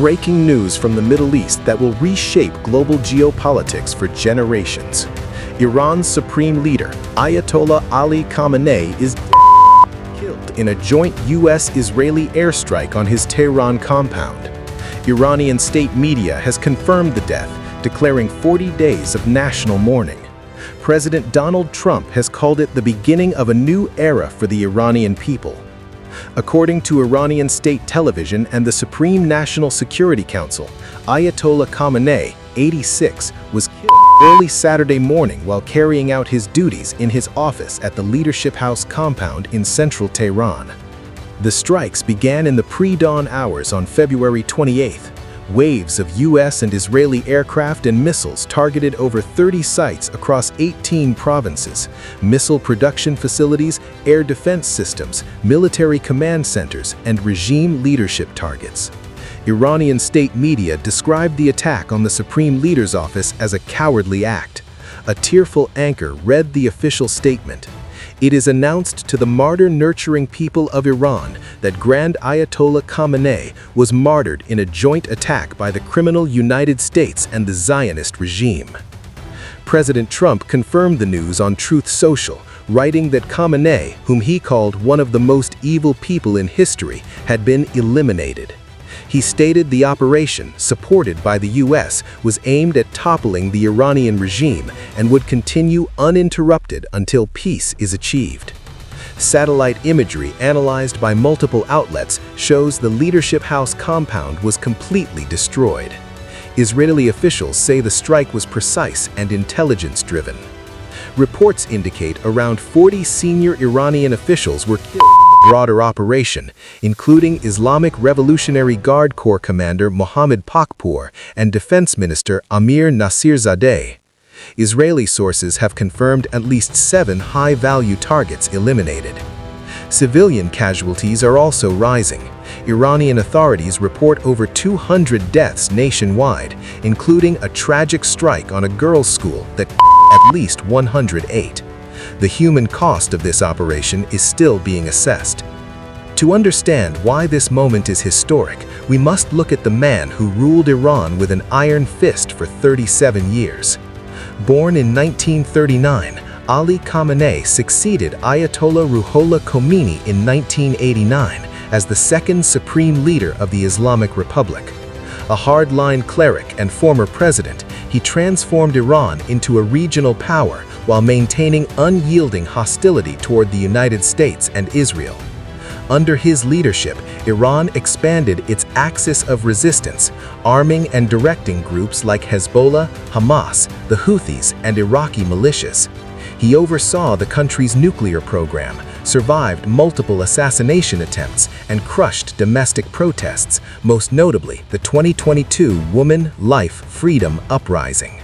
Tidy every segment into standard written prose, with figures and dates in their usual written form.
breaking news from the Middle East that will reshape global geopolitics for generations. Iran's supreme leader, Ayatollah Ali Khamenei, is killed in a joint U.S.-Israeli airstrike on his Tehran compound. Iranian state media has confirmed the death, declaring 40 days of national mourning. President Donald Trump has called it the beginning of a new era for the Iranian people. According to Iranian state television and the Supreme National Security Council, Ayatollah Khamenei, 86, was killed early Saturday morning while carrying out his duties in his office at the Leadership House compound in central Tehran. The strikes began in the pre-dawn hours on February 28th. Waves of U.S. and Israeli aircraft and missiles targeted over 30 sites across 18 provinces, missile production facilities, air defense systems, military command centers, and regime leadership targets. Iranian state media described the attack on the Supreme Leader's office as a cowardly act. A tearful anchor read the official statement. It is announced to the martyr-nurturing people of Iran that Grand Ayatollah Khamenei was martyred in a joint attack by the criminal United States and the Zionist regime. President Trump confirmed the news on Truth Social, writing that Khamenei, whom he called one of the most evil people in history, had been eliminated. He stated the operation, supported by the U.S., was aimed at toppling the Iranian regime and would continue uninterrupted until peace is achieved. Satellite imagery analyzed by multiple outlets shows the Leadership House compound was completely destroyed. Israeli officials say the strike was precise and intelligence-driven. Reports indicate around 40 senior Iranian officials were killed in the broader operation, including Islamic Revolutionary Guard Corps Commander Mohammad Pakpour and Defense Minister Amir Nasirzadeh. Israeli sources have confirmed at least 7 high-value targets eliminated. Civilian casualties are also rising. Iranian authorities report over 200 deaths nationwide, including a tragic strike on a girls' school that at least 108. The human cost of this operation is still being assessed. To understand why this moment is historic, we must look at the man who ruled Iran with an iron fist for 37 years. Born in 1939, Ali Khamenei succeeded Ayatollah Ruhollah Khomeini in 1989 as the second supreme leader of the Islamic Republic. A hardline cleric and former president, he transformed Iran into a regional power while maintaining unyielding hostility toward the United States and Israel. Under his leadership, Iran expanded its axis of resistance, arming and directing groups like Hezbollah, Hamas, the Houthis, and Iraqi militias. He oversaw the country's nuclear program, survived multiple assassination attempts, and crushed domestic protests, most notably the 2022 Woman, Life, Freedom Uprising.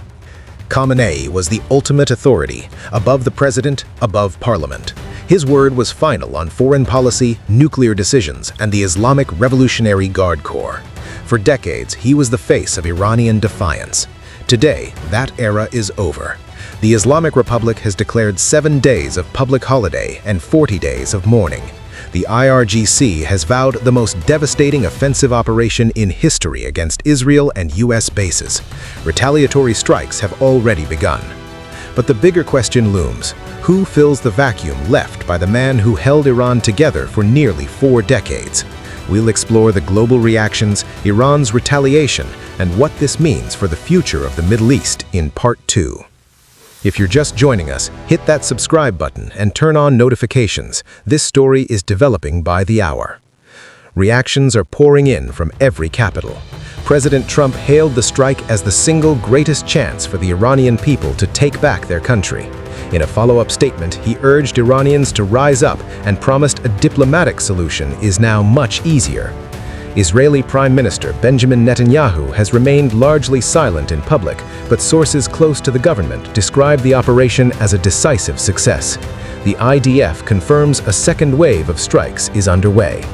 Khamenei was the ultimate authority, above the president, above parliament. His word was final on foreign policy, nuclear decisions, and the Islamic Revolutionary Guard Corps. For decades, he was the face of Iranian defiance. Today, that era is over. The Islamic Republic has declared 7 days of public holiday and 40 days of mourning. The IRGC has vowed the most devastating offensive operation in history against Israel and U.S. bases. Retaliatory strikes have already begun. But the bigger question looms: who fills the vacuum left by the man who held Iran together for nearly 4 decades? We'll explore the global reactions, Iran's retaliation, and what this means for the future of the Middle East in Part 2. If you're just joining us, hit that subscribe button and turn on notifications. This story is developing by the hour. Reactions are pouring in from every capital. President Trump hailed the strike as the single greatest chance for the Iranian people to take back their country. In a follow-up statement, he urged Iranians to rise up and promised a diplomatic solution is now much easier. Israeli Prime Minister Benjamin Netanyahu has remained largely silent in public, but sources close to the government describe the operation as a decisive success. The IDF confirms a second wave of strikes is underway.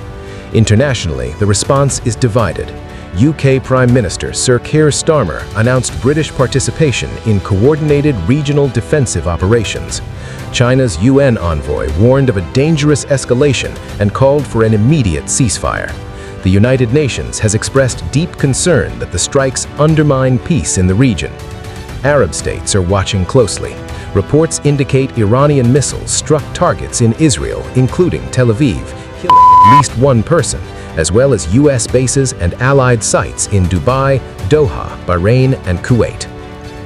Internationally, the response is divided. UK Prime Minister Sir Keir Starmer announced British participation in coordinated regional defensive operations. China's UN envoy warned of a dangerous escalation and called for an immediate ceasefire. The United Nations has expressed deep concern that the strikes undermine peace in the region. Arab states are watching closely. Reports indicate Iranian missiles struck targets in Israel, including Tel Aviv, killing at least one person, as well as U.S. bases and allied sites in Dubai, Doha, Bahrain, and Kuwait.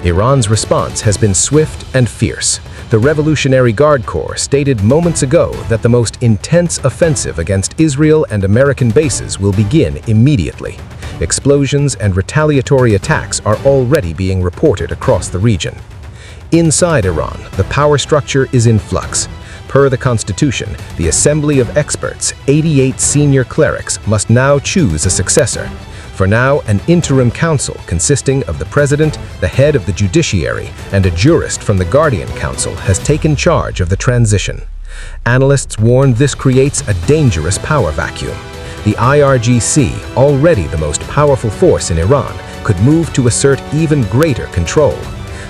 Iran's response has been swift and fierce. The Revolutionary Guard Corps stated moments ago that the most intense offensive against Israel and American bases will begin immediately. Explosions and retaliatory attacks are already being reported across the region. Inside Iran, the power structure is in flux. Per the Constitution, the Assembly of Experts, 88 senior clerics, must now choose a successor. For now, an interim council consisting of the president, the head of the judiciary, and a jurist from the Guardian Council has taken charge of the transition. Analysts warn this creates a dangerous power vacuum. The IRGC, already the most powerful force in Iran, could move to assert even greater control.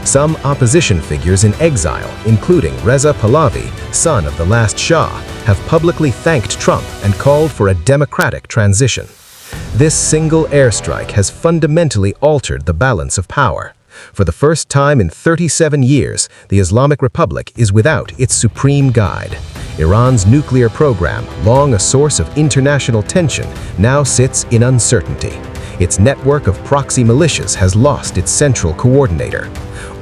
Some opposition figures in exile, including Reza Pahlavi, son of the last Shah, have publicly thanked Trump and called for a democratic transition. This single airstrike has fundamentally altered the balance of power. For the first time in 37 years, the Islamic Republic is without its supreme guide. Iran's nuclear program, long a source of international tension, now sits in uncertainty. Its network of proxy militias has lost its central coordinator.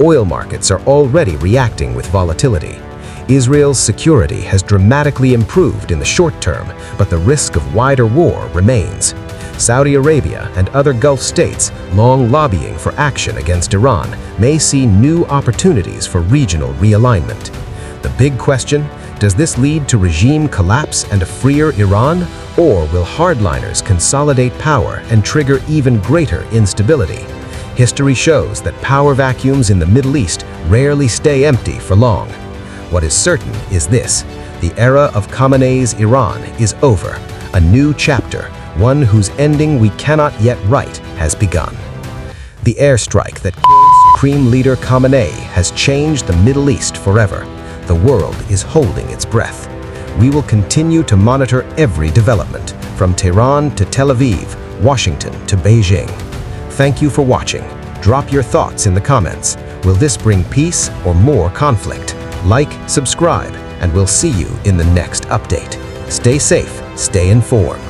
Oil markets are already reacting with volatility. Israel's security has dramatically improved in the short term, but the risk of wider war remains. Saudi Arabia and other Gulf states, long lobbying for action against Iran, may see new opportunities for regional realignment. The big question: does this lead to regime collapse and a freer Iran, or will hardliners consolidate power and trigger even greater instability? History shows that power vacuums in the Middle East rarely stay empty for long. What is certain is this: the era of Khamenei's Iran is over. A new chapter, one whose ending we cannot yet write, has begun. The airstrike that killed Supreme Leader Khamenei has changed the Middle East forever. The world is holding its breath. We will continue to monitor every development, from Tehran to Tel Aviv, Washington to Beijing. Thank you for watching. Drop your thoughts in the comments. Will this bring peace or more conflict? Like, subscribe, and we'll see you in the next update. Stay safe, stay informed.